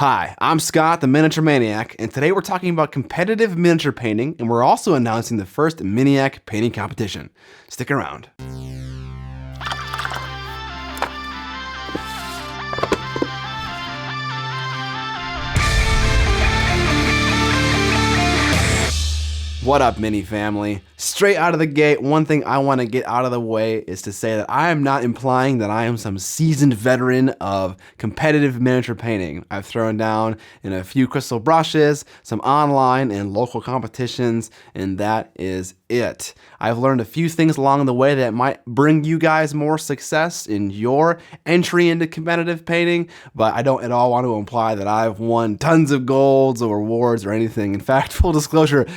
Hi, I'm Scott, the Miniature Maniac, and today we're talking about competitive miniature painting, and we're also announcing the first Miniac painting competition. Stick around. What up, Mini family? Straight out of the gate, one thing I want to get out of the way is to say that I am not implying that I am some seasoned veteran of competitive miniature painting. I've thrown down in a few crystal brushes, some online and local competitions, and that is it. I've learned a few things along the way that might bring you guys more success in your entry into competitive painting, but I don't at all want to imply that I've won tons of golds or awards or anything. In fact, full disclosure,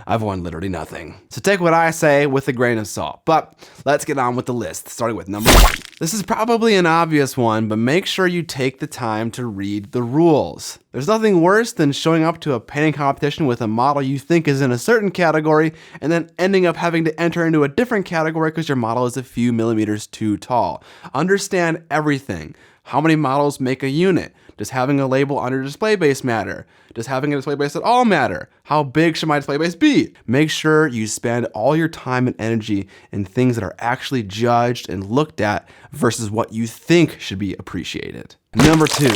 I've won literally nothing. So take what I say with a grain of salt. But let's get on with the list, starting with number 1. This is probably an obvious one, but make sure you take the time to read the rules. There's nothing worse than showing up to a painting competition with a model you think is in a certain category and then ending up having to enter into a different category because your model is a few millimeters too tall. Understand everything. How many models make a unit? Does having a label on your display base matter? Does having a display base at all matter? How big should my display base be? Make sure you spend all your time and energy in things that are actually judged and looked at versus what you think should be appreciated. Number 2.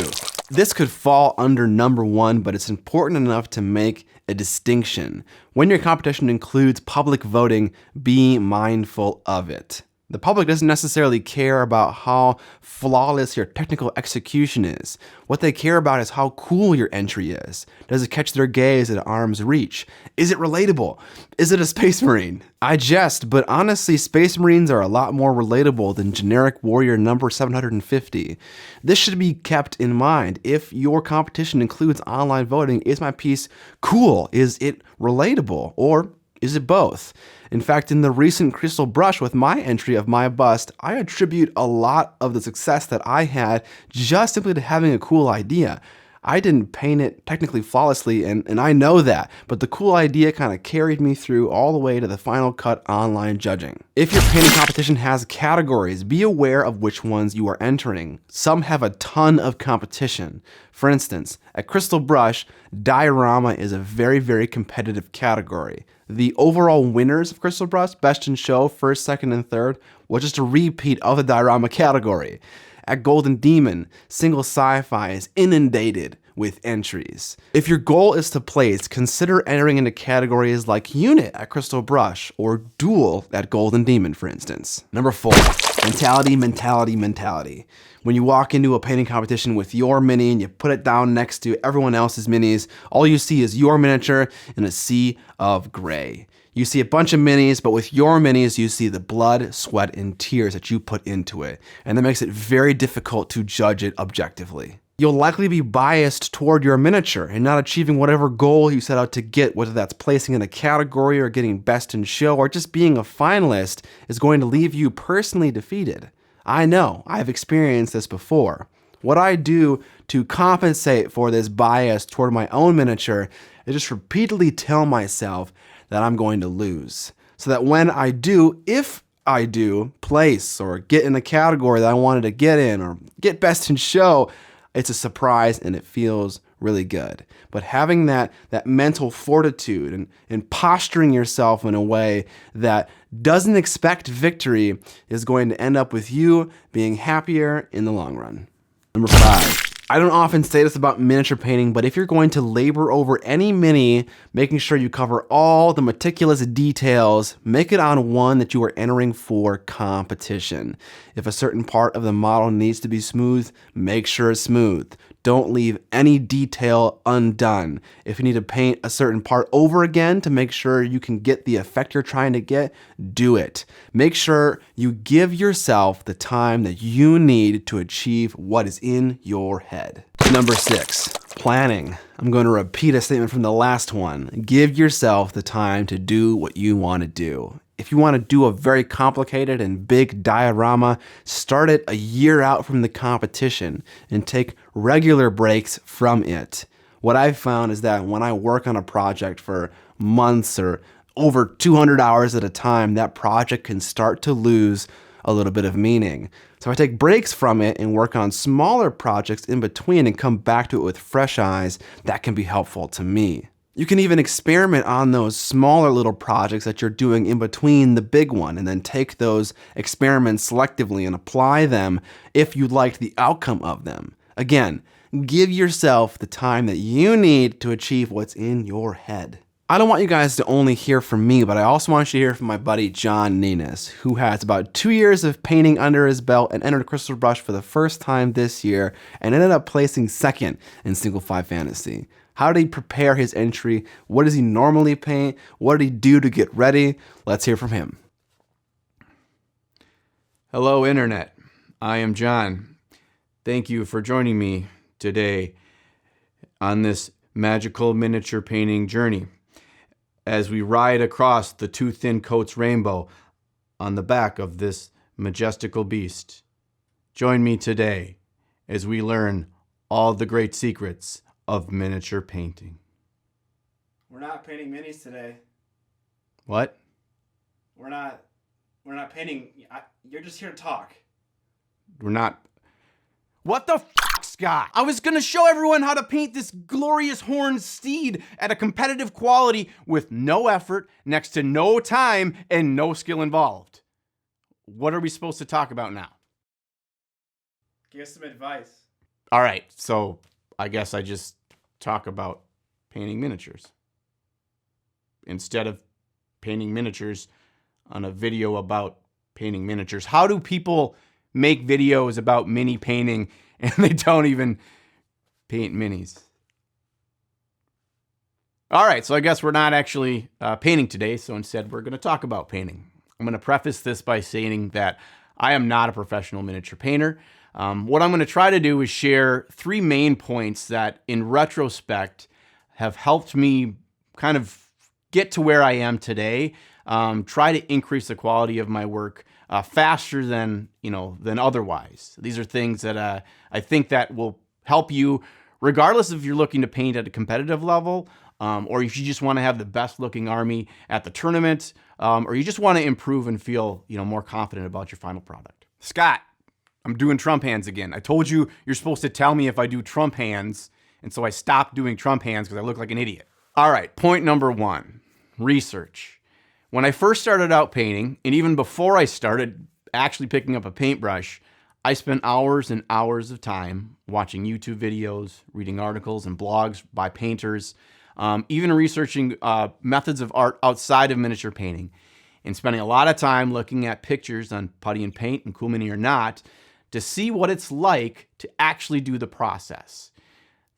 This could fall under number 1, but it's important enough to make a distinction. When your competition includes public voting, be mindful of it. The public doesn't necessarily care about how flawless your technical execution is. What they care about is how cool your entry is. Does it catch their gaze at arm's reach? Is it relatable? Is it a Space Marine? I jest, but honestly, Space Marines are a lot more relatable than generic warrior number 750. This should be kept in mind. If your competition includes online voting, is my piece cool? Is it relatable? Or is it both? In fact, in the recent crystal brush with my entry of my bust, I attribute a lot of the success that I had just simply to having a cool idea. I didn't paint it technically flawlessly, and I know that, but the cool idea kind of carried me through all the way to the final cut online judging. If your painting competition has categories, be aware of which ones you are entering. Some have a ton of competition. For instance, at Crystal Brush, diorama is a very, very competitive category. The overall winners of Crystal Brush, Best in Show, first, second, and third, was just a repeat of the diorama category. At Golden Demon, single sci-fi is inundated with entries. If your goal is to place, consider entering into categories like Unit at Crystal Brush or Duel at Golden Demon, for instance. Number 4, mentality. When you walk into a painting competition with your mini and you put it down next to everyone else's minis, all you see is your miniature in a sea of gray. You see a bunch of minis, but with your minis, you see the blood, sweat, and tears that you put into it. And that makes it very difficult to judge it objectively. You'll likely be biased toward your miniature and not achieving whatever goal you set out to get, whether that's placing in a category or getting best in show or just being a finalist is going to leave you personally defeated. I know, I've experienced this before. What I do to compensate for this bias toward my own miniature is just repeatedly tell myself that I'm going to lose. So that when I do, if I do place or get in a category that I wanted to get in or get best in show, it's a surprise and it feels really good. But having that mental fortitude and posturing yourself in a way that doesn't expect victory is going to end up with you being happier in the long run. Number 5. I don't often say this about miniature painting, but if you're going to labor over any mini, making sure you cover all the meticulous details, make it on one that you are entering for competition. If a certain part of the model needs to be smooth, make sure it's smooth. Don't leave any detail undone. If you need to paint a certain part over again to make sure you can get the effect you're trying to get, do it. Make sure you give yourself the time that you need to achieve what is in your head. Number 6, planning. I'm going to repeat a statement from the last one. Give yourself the time to do what you want to do. If you want to do a very complicated and big diorama, start it a year out from the competition and take regular breaks from it. What I've found is that when I work on a project for months or over 200 hours at a time, that project can start to lose a little bit of meaning. So I take breaks from it and work on smaller projects in between and come back to it with fresh eyes, that can be helpful to me. You can even experiment on those smaller little projects that you're doing in between the big one, and then take those experiments selectively and apply them if you liked the outcome of them. Again, give yourself the time that you need to achieve what's in your head. I don't want you guys to only hear from me, but I also want you to hear from my buddy John Nenas, who has about 2 years of painting under his belt and entered Crystal Brush for the first time this year and ended up placing second in Single 5 Fantasy. How did he prepare his entry? What does he normally paint? What did he do to get ready? Let's hear from him. Hello, Internet. I am John. Thank you for joining me today on this magical miniature painting journey as we ride across the two thin coats rainbow on the back of this majestical beast. Join me today as we learn all the great secrets of miniature painting. We're not painting minis today. What? We're not painting. You're just here to talk. We're not. What the fuck, Scott? I was gonna show everyone how to paint this glorious horned steed at a competitive quality with no effort, next to no time, and no skill involved. What are we supposed to talk about now? Give us some advice. All right, so I guess I just talk about painting miniatures instead of painting miniatures on a video about painting miniatures. How do people make videos about mini painting and they don't even paint minis? All right, so I guess we're not actually painting today, so instead we're going to talk about painting. I'm going to preface this by saying that I am not a professional miniature painter. What I'm going to try to do is share 3 main points that, in retrospect, have helped me kind of get to where I am today. Try to increase the quality of my work faster than otherwise. These are things that I think that will help you, regardless if you're looking to paint at a competitive level, or if you just want to have the best looking army at the tournament, or you just want to improve and feel more confident about your final product. Scott, I'm doing Trump hands again. I told you you're supposed to tell me if I do Trump hands, and so I stopped doing Trump hands because I look like an idiot. All right, point number 1, research. When I first started out painting, and even before I started actually picking up a paintbrush, I spent hours and hours of time watching YouTube videos, reading articles and blogs by painters, even researching methods of art outside of miniature painting, and spending a lot of time looking at pictures on Putty and Paint and Cool Mini or Not to see what it's like to actually do the process.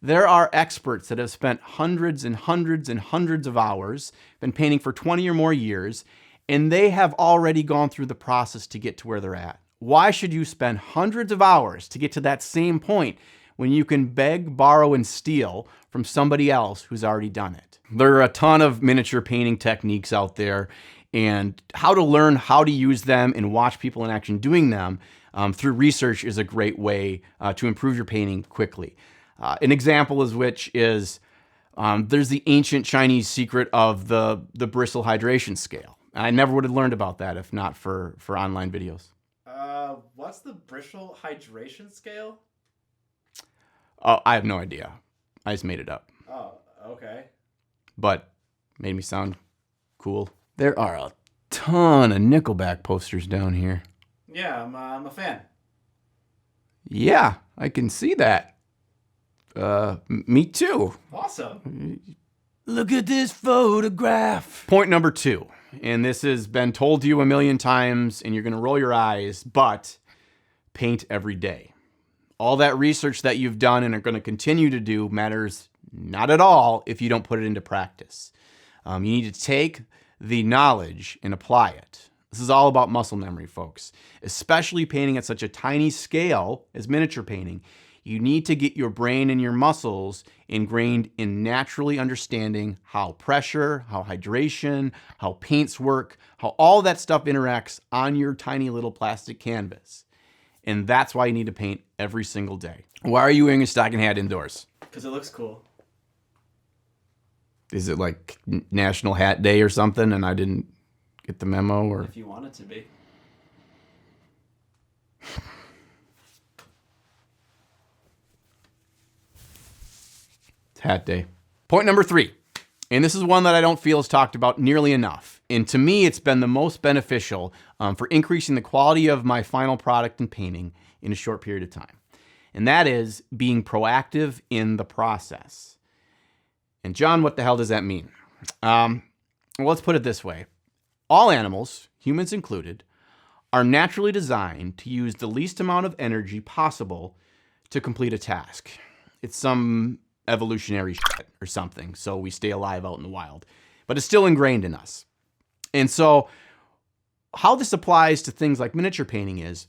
There are experts that have spent hundreds and hundreds and hundreds of hours, been painting for 20 or more years, and they have already gone through the process to get to where they're at. Why should you spend hundreds of hours to get to that same point when you can beg, borrow, and steal from somebody else who's already done it? There are a ton of miniature painting techniques out there, and how to learn how to use them and watch people in action doing them through research is a great way to improve your painting quickly. An example is there's the ancient Chinese secret of the bristle hydration scale. I never would have learned about that if not for online videos. What's the bristle hydration scale? Oh, I have no idea. I just made it up. Oh, okay. But made me sound cool. There are a ton of Nickelback posters down here. Yeah, I'm a fan. Yeah, I can see that. Me too. Awesome. Look at this photograph. Point number 2, and this has been told to you a million times, and you're going to roll your eyes, but paint every day. All that research that you've done and are going to continue to do matters not at all if you don't put it into practice. You need to take the knowledge and apply it. This is all about muscle memory, folks. Especially painting at such a tiny scale as miniature painting. You need to get your brain and your muscles ingrained in naturally understanding how pressure, how hydration, how paints work, how all that stuff interacts on your tiny little plastic canvas. And that's why you need to paint every single day. Why are you wearing a stocking hat indoors? Because it looks cool. Is it like National Hat Day or something and I didn't get the memo? Or If you want it to be. It's hat day. Point number 3, and this is one that I don't feel is talked about nearly enough. And to me, it's been the most beneficial for increasing the quality of my final product and painting in a short period of time. And that is being proactive in the process. And John, what the hell does that mean? Well, let's put it this way. All animals, humans included, are naturally designed to use the least amount of energy possible to complete a task. It's some evolutionary shit or something, so we stay alive out in the wild. But it's still ingrained in us. And so how this applies to things like miniature painting is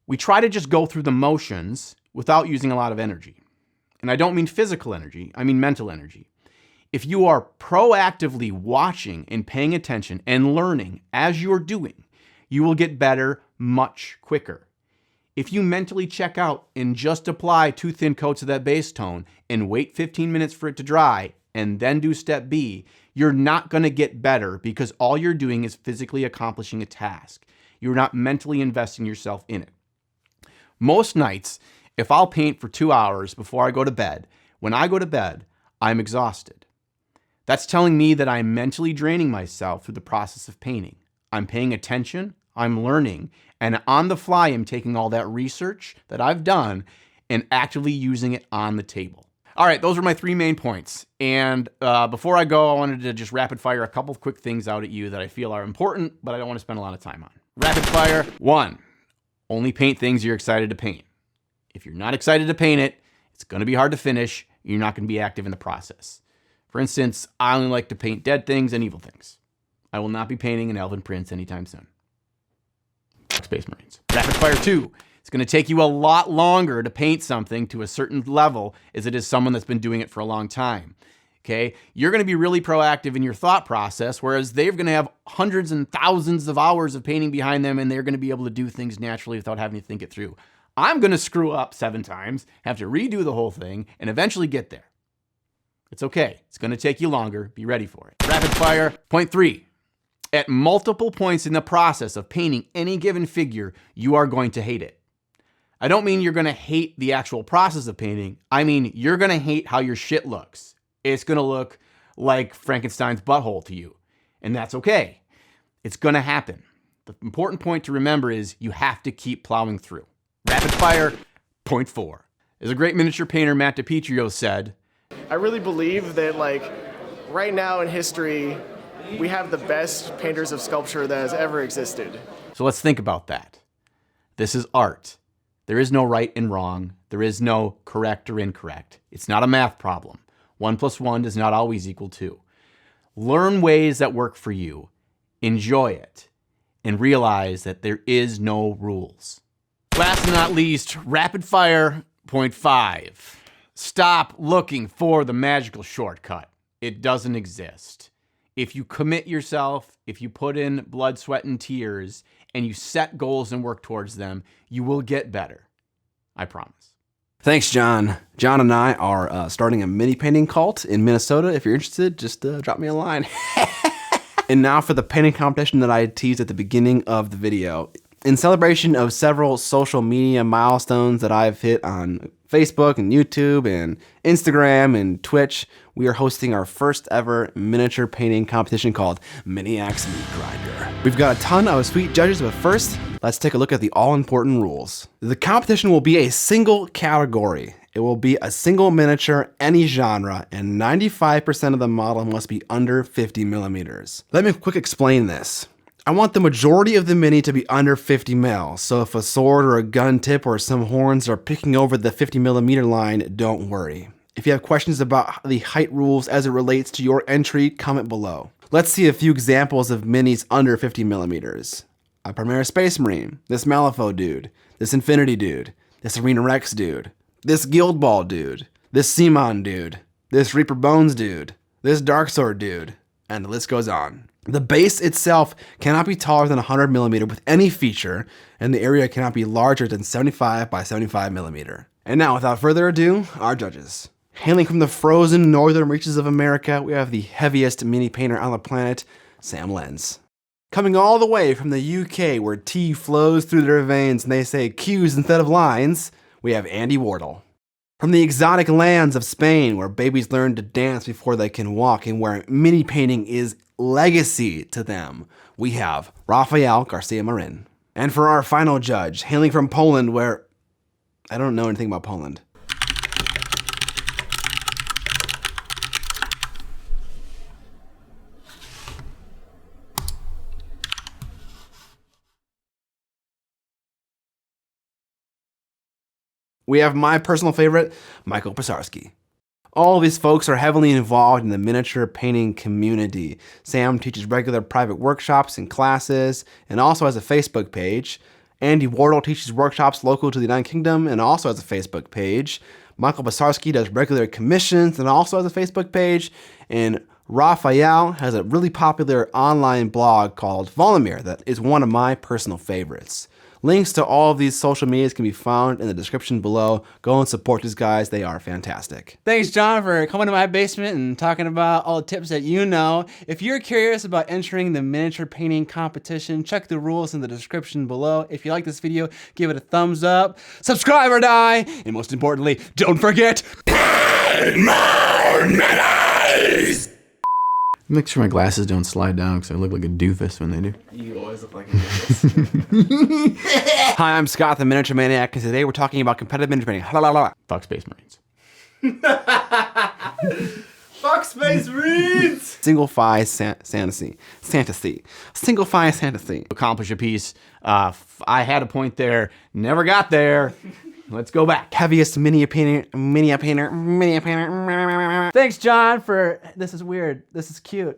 we try to just go through the motions without using a lot of energy. And I don't mean physical energy, I mean mental energy. If you are proactively watching and paying attention and learning as you're doing, you will get better much quicker. If you mentally check out and just apply 2 thin coats of that base tone and wait 15 minutes for it to dry and then do step B, you're not going to get better because all you're doing is physically accomplishing a task. You're not mentally investing yourself in it. Most nights, if I'll paint for 2 hours before I go to bed, when I go to bed, I'm exhausted. That's telling me that I'm mentally draining myself through the process of painting. I'm paying attention, I'm learning, and on the fly, I'm taking all that research that I've done and actively using it on the table. All right, those are my 3 main points. And before I go, I wanted to just rapid fire a couple of quick things out at you that I feel are important, but I don't want to spend a lot of time on. Rapid fire. 1, only paint things you're excited to paint. If you're not excited to paint it, it's going to be hard to finish. You're not going to be active in the process. For instance, I only like to paint dead things and evil things. I will not be painting an Elven Prince anytime soon. Space Marines. Rapid fire 2. It's going to take you a lot longer to paint something to a certain level as it is someone that's been doing it for a long time. Okay? You're going to be really proactive in your thought process, whereas they're going to have hundreds and thousands of hours of painting behind them, and they're going to be able to do things naturally without having to think it through. I'm going to screw up 7 times, have to redo the whole thing, and eventually get there. It's okay. It's going to take you longer. Be ready for it. Rapid fire. Point 3. At multiple points in the process of painting any given figure, you are going to hate it. I don't mean you're going to hate the actual process of painting. I mean, you're going to hate how your shit looks. It's going to look like Frankenstein's butthole to you. And that's okay. It's going to happen. The important point to remember is you have to keep plowing through. Rapid fire. Point 4. As a great miniature painter, Matt DiPietro, said, I really believe that, right now in history, we have the best painters of sculpture that has ever existed. So let's think about that. This is art. There is no right and wrong. There is no correct or incorrect. It's not a math problem. 1 + 1 does not always equal 2. Learn ways that work for you. Enjoy it. And realize that there is no rules. Last but not least, rapid fire. Point 5. Stop looking for the magical shortcut. It doesn't exist. If you commit yourself, if you put in blood, sweat, and tears, and you set goals and work towards them, you will get better. I promise. Thanks, John. John and I are starting a mini painting cult in Minnesota. If you're interested, just drop me a line. And now for the painting competition that I teased at the beginning of the video. In celebration of several social media milestones that I've hit on Facebook and YouTube and Instagram and Twitch, we are hosting our first ever miniature painting competition called Miniac's Meat Grinder. We've got a ton of sweet judges, but first, let's take a look at the all-important rules. The competition will be a single category. It will be a single miniature, any genre, and 95% of the model must be under 50 millimeters. Let me quick explain this. I want the majority of the mini to be under 50 mil, so if a sword or a gun tip or some horns are picking over the 50 millimeter line, don't worry. If you have questions about the height rules as it relates to your entry, comment below. Let's see a few examples of minis under 50 millimeters. A Primaris Space Marine, this Malifaux dude, this Infinity dude, this Arena Rex dude, this Guild Ball dude, this Simon dude, this Reaper Bones dude, this Darksword dude, and the list goes on. The base itself cannot be taller than 100 millimeter with any feature, and the area cannot be larger than 75 by 75 millimeter. And now, without further ado, our judges. Hailing from the frozen northern reaches of America, we have the heaviest mini painter on the planet, Sam Lenz. Coming all the way from the UK, where tea flows through their veins and they say cues instead of lines, we have Andy Wardle. From the exotic lands of Spain, where babies learn to dance before they can walk and where mini painting is legacy to them, we have Rafael Garcia Marin. And for our final judge, hailing from Poland, where I don't know anything about Poland, we have my personal favorite, Michael Pisarski. All these folks are heavily involved in the miniature painting community. Sam teaches regular private workshops and classes, and also has a Facebook page. Andy Wardle teaches workshops local to the United Kingdom and also has a Facebook page. Michael Pisarski does regular commissions and also has a Facebook page. And Raphael has a really popular online blog called Volumir that is one of my personal favorites. Links to all of these social medias can be found in the description below. Go and support these guys. They are fantastic. Thanks, John, for coming to my basement and talking about all the tips that you know. If you're curious about entering the miniature painting competition, check the rules in the description below. If you like this video, give it a thumbs up, subscribe or die, and most importantly, don't forget, paint more minis! Make sure my glasses don't slide down because I look like a doofus when they do. You always look like a doofus. Hi, I'm Scott, the Miniature Maniac, and today we're talking about competitive miniature painting. Fuck Space Marines. Fuck Space Marines! Single file fantasy. Single file fantasy. Accomplish a piece. I had a point there, never got there. Let's go back. Heaviest mini painter. Thanks, John, for this is weird. This is cute.